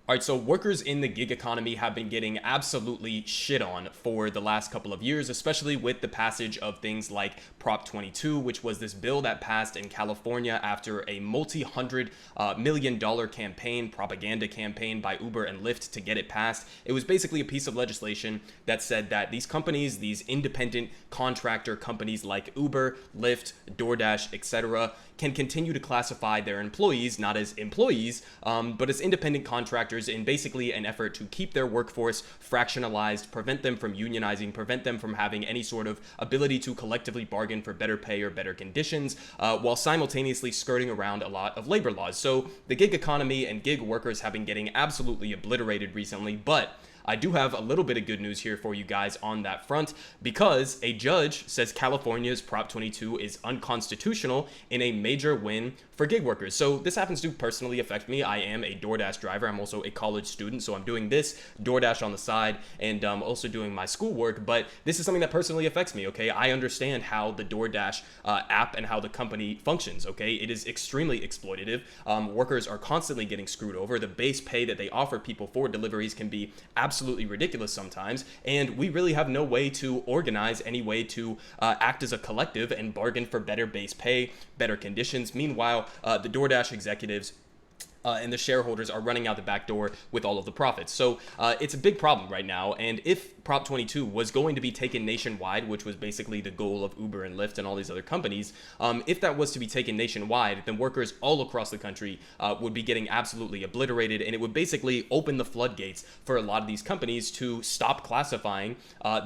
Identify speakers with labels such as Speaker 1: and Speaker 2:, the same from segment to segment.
Speaker 1: All right, so workers in the gig economy have been getting absolutely shit on for the last couple of years, especially with the passage of things like Prop 22, which was this bill that passed in California after a multi-hundred million-dollar campaign, propaganda campaign by Uber and Lyft to get it passed. It was basically a piece of legislation that said that these companies, these independent contractor companies like Uber, Lyft, DoorDash, etc., can continue to classify their employees not as employees, but as independent contractors in basically an effort to keep their workforce fractionalized, prevent them from unionizing, prevent them from having any sort of ability to collectively bargain for better pay or better conditions, while simultaneously skirting around a lot of labor laws. So the gig economy and gig workers have been getting absolutely obliterated recently, but I do have a little bit of good news here for you guys on that front, because a judge says California's Prop 22 is unconstitutional in a major win for gig workers. So this happens to personally affect me. I am a DoorDash driver. I'm also a college student, so I'm doing this DoorDash on the side and also doing my schoolwork, but this is something that personally affects me, okay? I understand how the DoorDash app and how the company functions, okay? It is extremely exploitative. Workers are constantly getting screwed over. The base pay that they offer people for deliveries can be absolutely ridiculous sometimes, and we really have no way to organize any way to act as a collective and bargain for better base pay, better conditions. Meanwhile, the DoorDash executives and the shareholders are running out the back door with all of the profits. So it's a big problem right now. And if Prop 22 was going to be taken nationwide, which was basically the goal of Uber and Lyft and all these other companies, if that was to be taken nationwide, then workers all across the country would be getting absolutely obliterated. And it would basically open the floodgates for a lot of these companies to stop classifying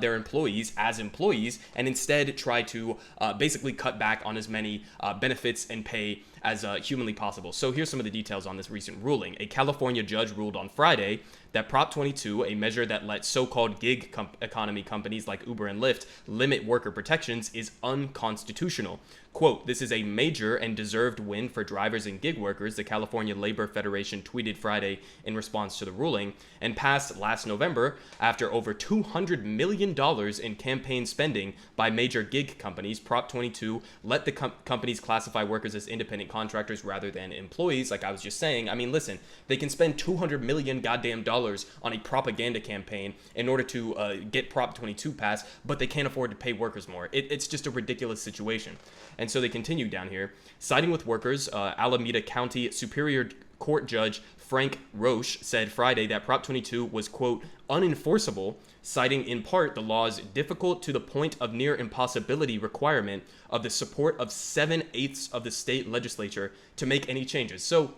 Speaker 1: their employees as employees and instead try to basically cut back on as many benefits and pay as humanly possible. So here's some of the details on this recent ruling. A California judge ruled on Friday that Prop 22, a measure that lets so-called gig economy companies like Uber and Lyft limit worker protections, is unconstitutional. Quote, "This is a major and deserved win for drivers and gig workers," the California Labor Federation tweeted Friday in response to the ruling, and passed last November after over $200 million in campaign spending by major gig companies. Prop 22 let the companies classify workers as independent contractors rather than employees, like I was just saying. I mean, listen, they can spend $200 million goddamn dollars on a propaganda campaign in order to get Prop 22 passed, but they can't afford to pay workers more. It's just a ridiculous situation. And so they continue down here. Siding with workers, Alameda County Superior Court Judge Frank Roche said Friday that Prop 22 was, quote, unenforceable, citing in part the law's difficult to the point of near impossibility requirement of the support of 7/8 of the state legislature to make any changes. So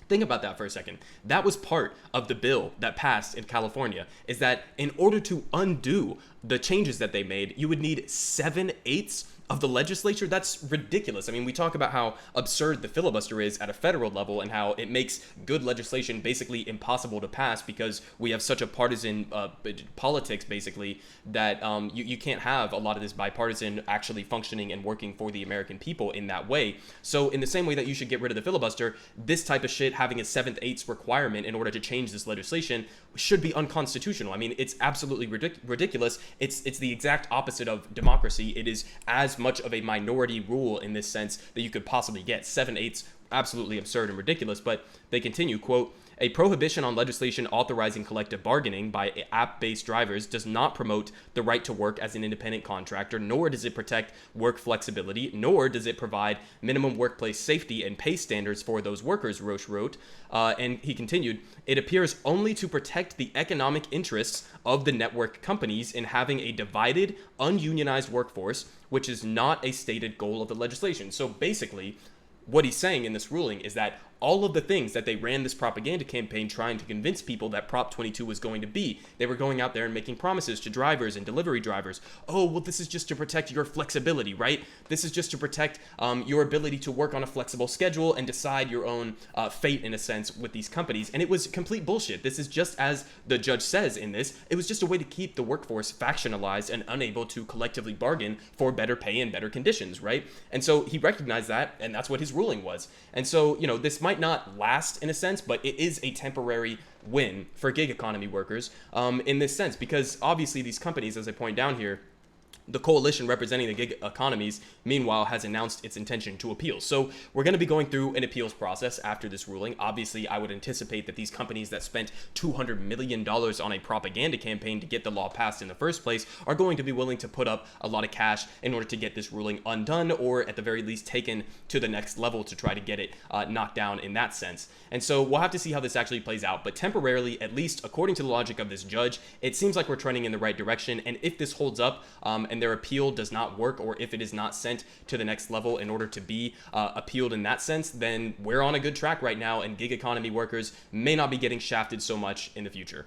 Speaker 1: think about that for a second. That was part of the bill that passed in California, is that in order to undo the changes that they made, you would need 7/8 of the legislature. That's ridiculous. I mean, we talk about how absurd the filibuster is at a federal level and how it makes good legislation basically impossible to pass because we have such a partisan politics, basically, that you can't have a lot of this bipartisan actually functioning and working for the American people in that way. So in the same way that you should get rid of the filibuster, this type of shit having a 7/8 requirement in order to change this legislation should be unconstitutional. I mean, it's absolutely ridiculous. It's the exact opposite of democracy. It is as much of a minority rule in this sense that you could possibly get. 7/8, absolutely absurd and ridiculous. But they continue, quote, "A prohibition on legislation authorizing collective bargaining by app-based drivers does not promote the right to work as an independent contractor, nor does it protect work flexibility, nor does it provide minimum workplace safety and pay standards for those workers," Roche wrote. And he continued, "It appears only to protect the economic interests of the network companies in having a divided, ununionized workforce, which is not a stated goal of the legislation." So basically, what he's saying in this ruling is that all of the things that they ran this propaganda campaign trying to convince people that Prop 22 was going to be, they were going out there and making promises to drivers and delivery drivers. Oh, well, this is just to protect your flexibility, right? This is just to protect your ability to work on a flexible schedule and decide your own fate, in a sense, with these companies. And it was complete bullshit. This is just as the judge says in this, it was just a way to keep the workforce factionalized and unable to collectively bargain for better pay and better conditions, right? And so he recognized that, and that's what his ruling was. And so, you know, this might not last in a sense, but it is a temporary win for gig economy workers in this sense, because obviously these companies, as I point down here, The coalition representing the gig economies, meanwhile, has announced its intention to appeal. So we're going to be going through an appeals process after this ruling. Obviously, I would anticipate that these companies that spent $200 million on a propaganda campaign to get the law passed in the first place are going to be willing to put up a lot of cash in order to get this ruling undone, or at the very least taken to the next level to try to get it knocked down in that sense. And so we'll have to see how this actually plays out. But temporarily, at least according to the logic of this judge, it seems like we're trending in the right direction. And if this holds up, and their appeal does not work, or if it is not sent to the next level in order to be appealed in that sense, then we're on a good track right now, and gig economy workers may not be getting shafted so much in the future.